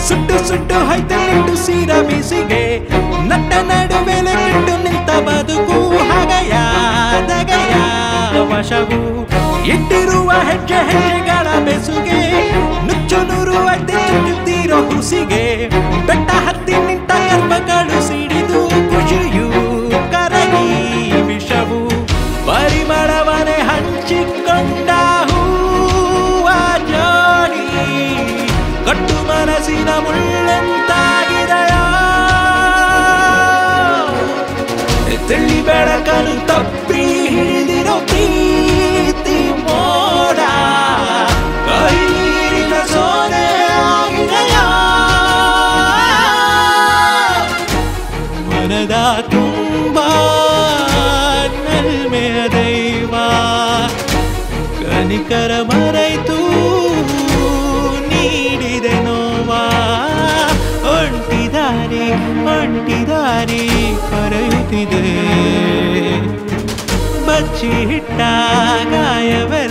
ಸುಟ್ಟು ಸುಟ್ಟು ಹೈತೆ ನಿಂಟು ಸೀರ ಬೀಸಿಗೆ ನಟ್ಟ ನಡುವೆಲೆ ಕೆಟ್ಟು ನಿಂತ ಬದುಕು ಹಗಯ ದಗಯ ವಶವು ಇಟ್ಟಿರುವ ಹೆಜ್ಜೆ ಹೆಜ್ಜೆಗಳ ಬೆಸುಗೆ ನುಚ್ಚು ನೂರು ಐತೆ ಚುಚ್ಚುತ್ತೀರೋ ಹುಸಿಗೆ ಬೆಟ್ಟ ಹತ್ತಿ ನಿಂತ ಗರ್ಭಗಳು ಸಿಡಿದು ಖುಷಿಯು ಕರಗಿ ವಿಷವು ಪರಿಮಳವನೆ ಹಂಚಿಕೊಂಡ ಹೂವ ಜೋಡಿ ಕಟ್ಟು ಮನಸ್ಸಿನ ಮುಳ್ಳಂತಾಗಿದೆಯ ತೆಳ್ಳಿ ಬೆಳಕನ್ನು ತಪ್ಪಿ ಹಿಡಿದಿರೋ ಪ್ರೀತಿ ಮೋಡ ಕೈ ನೀರಿನ ಸೋನೆ ಆಗಿದೆಯ ಮನದ ತುಂಬ ನಲ್ಮೆಯ ದೈವ ಕನಿಕರ ಮರೆತು ಒಂಟಿದಾರಿ ಕರೆಯುತ್ತಿದೆ ಬಚ್ಚಿಟ್ಟ ಗಾಯವೇ